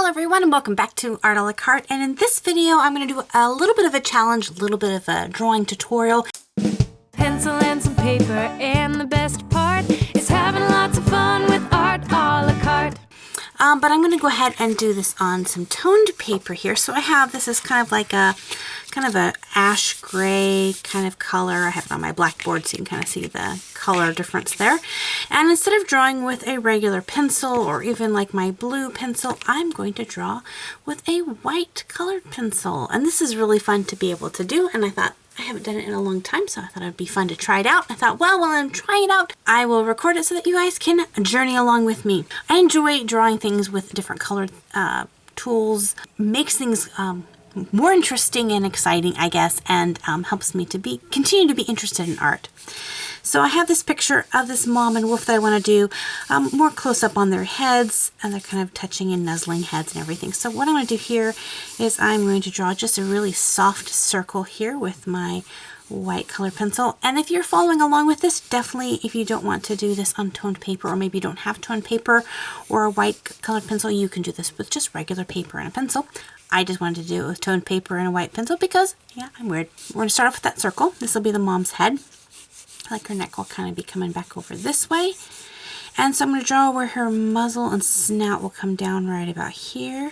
Hello everyone and welcome back to Art a la Carte, and in this video I'm going to do a little bit of a challenge, a little bit of a drawing tutorial. Pencil and some paper, and the best part is having lots of fun with Art a la Carte. But I'm going to go ahead and do this on some toned paper here. So I have, this is kind of like a ash gray kind of color. I have it on my blackboard so you can kind of see the color difference there. And instead of drawing with a regular pencil or even like my blue pencil, I'm going to draw with a white colored pencil. And this is really fun to be able to do, and I thought, I haven't done it in a long time, so I thought it'd be fun to try it out. I thought, well, while I'm trying it out, I will record it so that you guys can journey along with me. I enjoy drawing things with different colored tools. Makes things more interesting and exciting, I guess, and helps me to continue to be interested in art. So I have this picture of this mom and wolf that I want to do more close up on their heads, and they're kind of touching and nuzzling heads and everything. So what I'm going to do here is I'm going to draw just a really soft circle here with my white colored pencil. And if you're following along with this, definitely, if you don't want to do this on toned paper, or maybe you don't have toned paper or a white colored pencil, you can do this with just regular paper and a pencil. I just wanted to do it with toned paper and a white pencil because, yeah, I'm weird. We're going to start off with that circle. This will be the mom's head. Like her neck will kind of be coming back over this way. And so I'm going to draw where her muzzle and snout will come down right about here.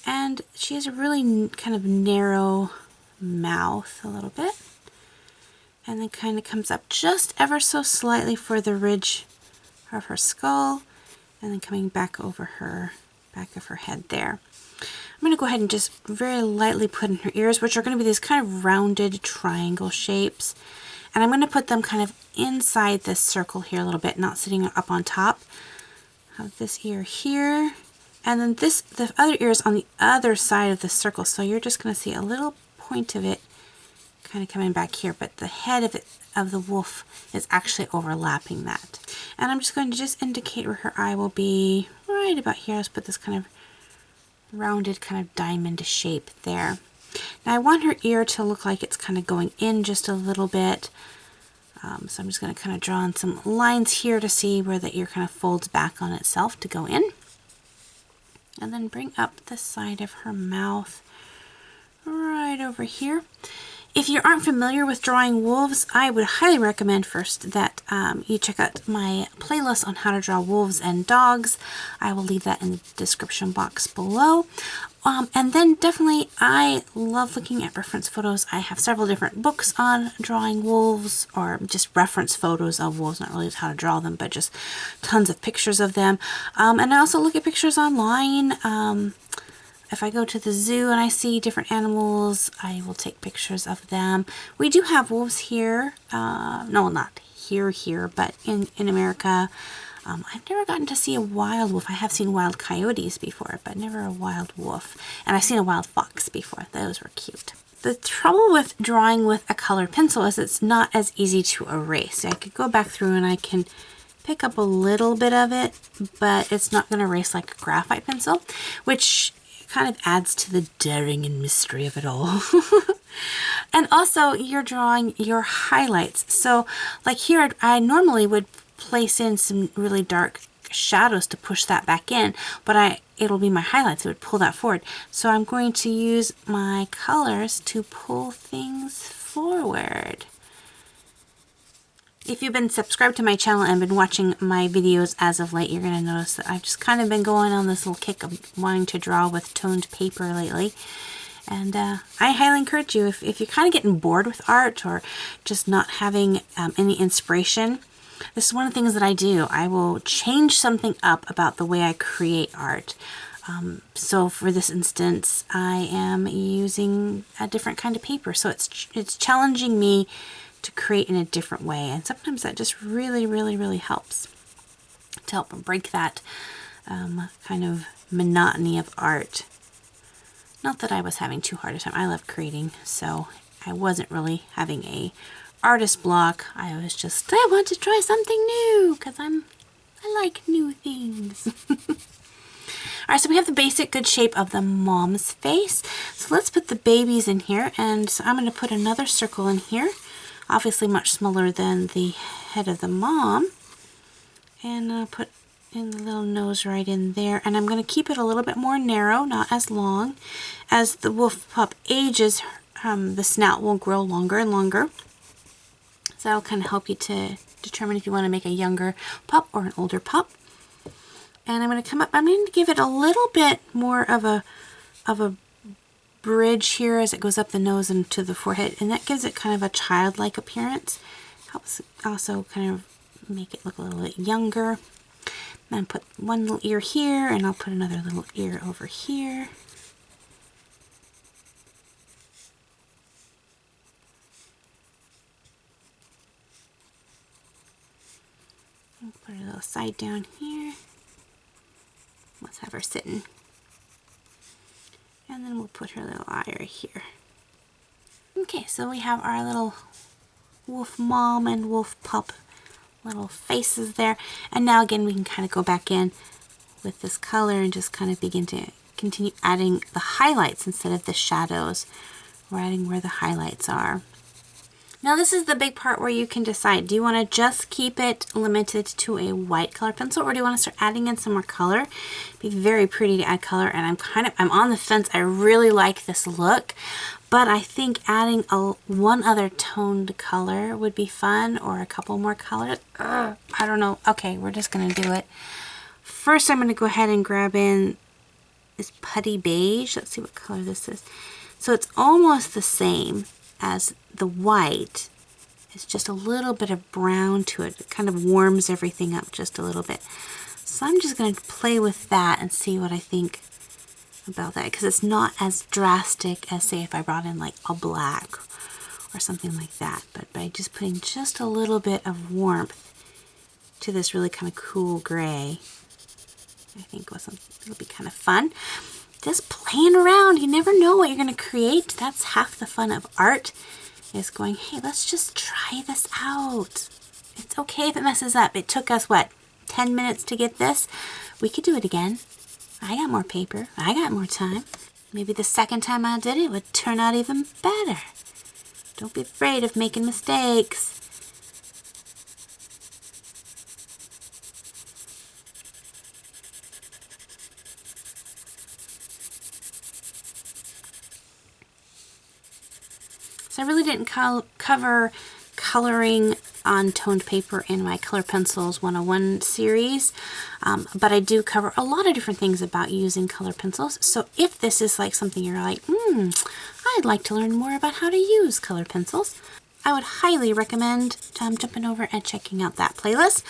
And she has a really kind of narrow mouth a little bit. And then kind of comes up just ever so slightly for the ridge of her skull. And then coming back over her back of her head there. I'm going to go ahead and just very lightly put in her ears, which are going to be these kind of rounded triangle shapes. And I'm going to put them kind of inside this circle here a little bit, not sitting up on top. Have this ear here, and then the other ear is on the other side of the circle. So you're just going to see a little point of it kind of coming back here, but the head of the wolf is actually overlapping that. And I'm just going to just indicate where her eye will be right about here. Let's put this kind of rounded kind of diamond shape there. Now I want her ear to look like it's kind of going in just a little bit. So I'm just going to kind of draw in some lines here to see where the ear kind of folds back on itself to go in. And then bring up the side of her mouth right over here. If you aren't familiar with drawing wolves, I would highly recommend first that you check out my playlist on how to draw wolves and dogs. I will leave that in the description box below. And then definitely, I love looking at reference photos. I have several different books on drawing wolves, or just reference photos of wolves, not really how to draw them, but just tons of pictures of them. And I also look at pictures online. If I go to the zoo and I see different animals, I will take pictures of them. We do have wolves here. No, not here, but in America. I've never gotten to see a wild wolf. I have seen wild coyotes before, but never a wild wolf. And I've seen a wild fox before. Those were cute. The trouble with drawing with a colored pencil is it's not as easy to erase. I could go back through and I can pick up a little bit of it, but it's not going to erase like a graphite pencil, which kind of adds to the daring and mystery of it all. And also, you're drawing your highlights. So like here, I normally would place in some really dark shadows to push that back in, but it'll be my highlights. It would pull that forward. So I'm going to use my colors to pull things forward. If you've been subscribed to my channel and been watching my videos as of late, you're going to notice that I've just kind of been going on this little kick of wanting to draw with toned paper lately. And I highly encourage you, if you're kind of getting bored with art or just not having any inspiration, this is one of the things that I do. I will change something up about the way I create art. So for this instance, I am using a different kind of paper. So it's challenging me to create in a different way, and sometimes that just really helps to help break that kind of monotony of art. Not that I was having too hard a time. I love creating, so I wasn't really having a artist block. I was just, I want to try something new because I like new things. Alright, so we have the basic good shape of the mom's face. So let's put the babies in here, and so I'm going to put another circle in here. Obviously much smaller than the head of the mom. And put And the little nose right in there. And I'm going to keep it a little bit more narrow, not as long. As the wolf pup ages, the snout will grow longer and longer. So that'll kind of help you to determine if you want to make a younger pup or an older pup. And I'm going to come up, I'm going to give it a little bit more of a bridge here as it goes up the nose and to the forehead. And that gives it kind of a childlike appearance. Helps also kind of make it look a little bit younger. Then put one little ear here, and I'll put another little ear over here. And put a little side down here. Let's have her sitting. And then we'll put her little eye right here. Okay, so we have our little wolf mom and wolf pup little faces there. And now again, we can kind of go back in with this color and just kind of begin to continue adding the highlights instead of the shadows. We're adding where the highlights are. Now this is the big part where you can decide, do you want to just keep it limited to a white color pencil, or do you want to start adding in some more color? It'd be very pretty to add color, and I'm on the fence. I really like this look, but I think adding one other toned color would be fun, or a couple more colors. I don't know. Okay, we're just going to do it. First, I'm going to go ahead and grab in this putty beige. Let's see what color this is. So it's almost the same as the white. It's just a little bit of brown to it. It kind of warms everything up just a little bit. So I'm just going to play with that and see what I think about that, because it's not as drastic as, say, if I brought in like a black or something like that. But by just putting just a little bit of warmth to this really kind of cool gray, I think it'll be kind of fun. Just playing around. You never know what you're going to create. That's half the fun of art, is going, hey, let's just try this out. It's okay if it messes up. It took us, what, 10 minutes to get this? We could do it again. I got more paper. I got more time. Maybe the second time I did it would turn out even better. Don't be afraid of making mistakes. So I really didn't cover coloring on toned paper in my Color Pencils 101 series, but I do cover a lot of different things about using color pencils. So if this is like something you're like, I'd like to learn more about how to use color pencils, I would highly recommend jumping over and checking out that playlist,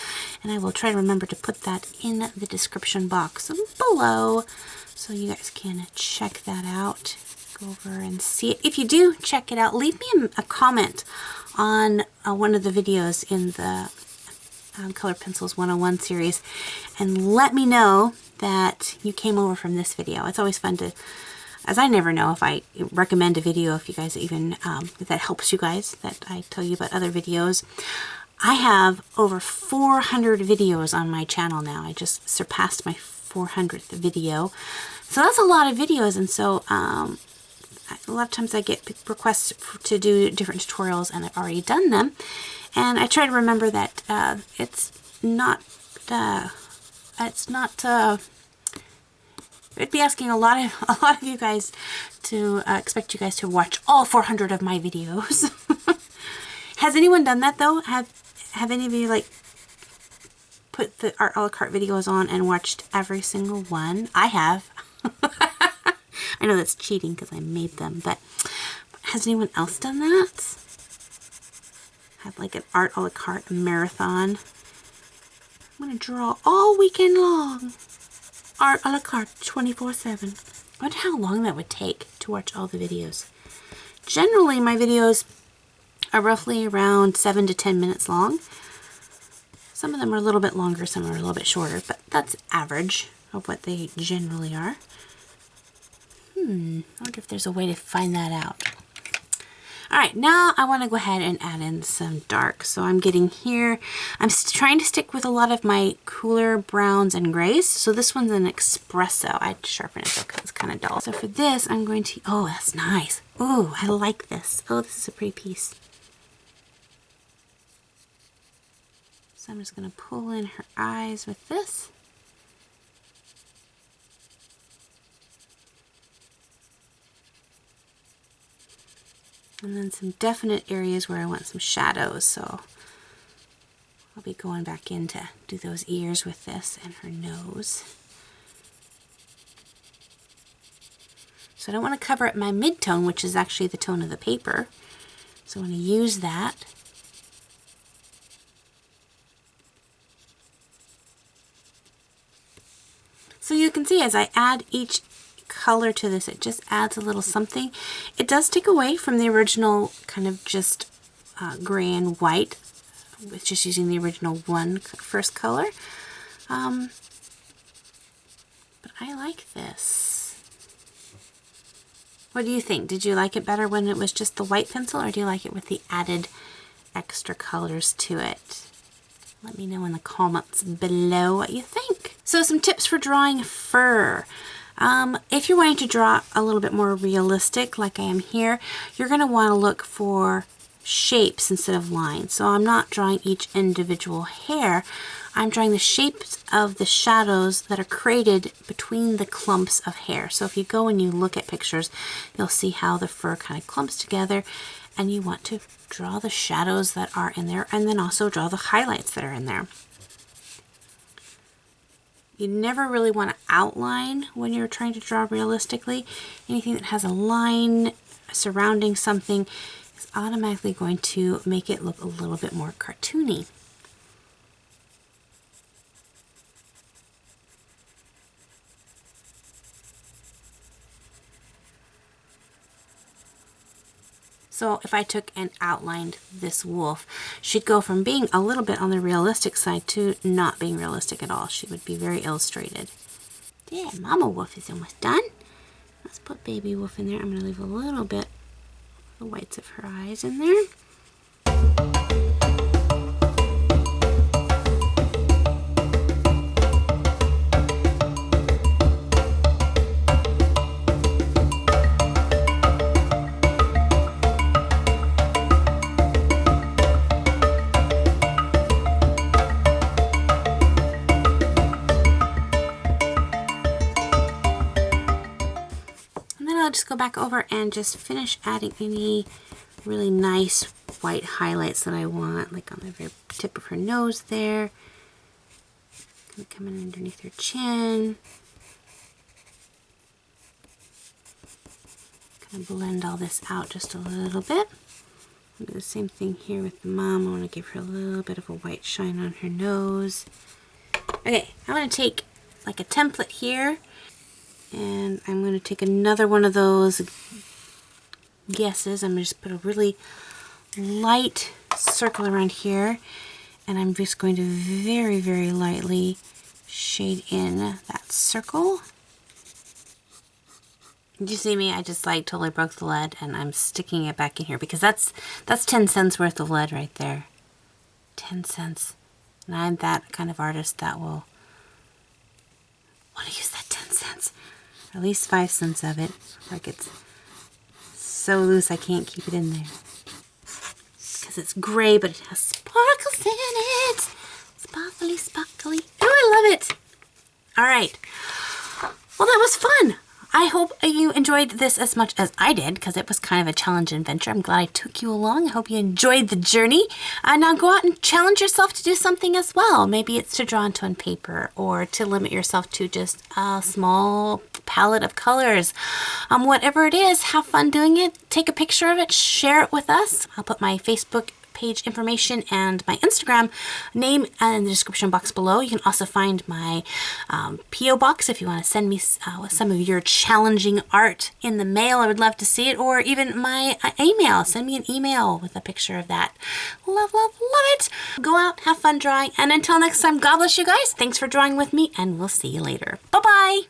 and I will try to remember to put that in the description box below so you guys can check that out. Go over and see it. If you do check it out, leave me a comment on one of the videos in the Color Pencils 101 series, and let me know that you came over from this video. It's always fun to, as I never know if I recommend a video, if you guys even, if that helps you guys, that I tell you about other videos. I have over 400 videos on my channel now. I just surpassed my 400th video. So that's a lot of videos, and so a lot of times I get requests to do different tutorials, and I've already done them. And I try to remember that it'd be asking a lot of you guys to expect you guys to watch all 400 of my videos. Has anyone done that though? Have any of you like put the art a la carte videos on and watched every single one? I have. I know that's cheating because I made them, but has anyone else done that? Have like an art a la carte marathon. I'm going to draw all weekend long. Art a la carte 24/7. I wonder how long that would take to watch all the videos. Generally, my videos are roughly around 7 to 10 minutes long. Some of them are a little bit longer, some are a little bit shorter, but that's average of what they generally are. I wonder if there's a way to find that out. Alright, now I want to go ahead and add in some dark. So I'm getting here, I'm trying to stick with a lot of my cooler browns and grays. So this one's an espresso. I'd sharpen it though because it's kind of dull. So for this, I'm going to, oh, that's nice. Oh, I like this. Oh, this is a pretty piece. So I'm just going to pull in her eyes with this. And then some definite areas where I want some shadows, so I'll be going back in to do those ears with this and her nose. So I don't want to cover up my mid-tone, which is actually the tone of the paper. So I'm going to use that. So you can see as I add each color to this, it just adds a little something. It does take away from the original kind of just gray and white, with just using the original first color. But I like this. What do you think? Did you like it better when it was just the white pencil, or do you like it with the added extra colors to it? Let me know in the comments below what you think. So some tips for drawing fur. If you're wanting to draw a little bit more realistic, like I am here, you're going to want to look for shapes instead of lines. So I'm not drawing each individual hair. I'm drawing the shapes of the shadows that are created between the clumps of hair. So if you go and you look at pictures, you'll see how the fur kind of clumps together, and you want to draw the shadows that are in there, and then also draw the highlights that are in there. You never really want to outline when you're trying to draw realistically. Anything that has a line surrounding something is automatically going to make it look a little bit more cartoony. So if I took and outlined this wolf, she'd go from being a little bit on the realistic side to not being realistic at all. She would be very illustrated. Yeah, Mama Wolf is almost done. Let's put Baby Wolf in there. I'm going to leave a little bit of the whites of her eyes in there. I'll just go back over and just finish adding any really nice white highlights that I want, like on the very tip of her nose there. Gonna come in underneath her chin. Gonna blend all this out just a little bit. I'll do the same thing here with the mom. I want to give her a little bit of a white shine on her nose. Okay, I'm gonna take like a template here, and I'm going to take another one of those guesses. I'm going to just put a really light circle around here, and I'm just going to very, very lightly shade in that circle. Did you see me? I just like totally broke the lead, and I'm sticking it back in here because that's 10 cents worth of lead right there. 10 cents. And I'm that kind of artist that will want to use that 10 cents. At least 5 cents of it. Like it's so loose I can't keep it in there. Because it's gray, but it has sparkles in it. Sparkly, sparkly. Oh, I love it. All right. Well, that was fun. I hope you enjoyed this as much as I did, because it was kind of a challenge adventure. I'm glad I took you along. I hope you enjoyed the journey. Now go out and challenge yourself to do something as well. Maybe it's to draw on tone paper, or to limit yourself to just a small palette of colors. Whatever it is, have fun doing it. Take a picture of it, share it with us. I'll put my Facebook page information and my Instagram name in the description box below. You can also find my P.O. box if you want to send me some of your challenging art in the mail. I would love to see it, or even my email. Send me an email with a picture of that. Love, love, love it. Go out, have fun drawing, and until next time, God bless you guys. Thanks for drawing with me, and we'll see you later. Bye-bye.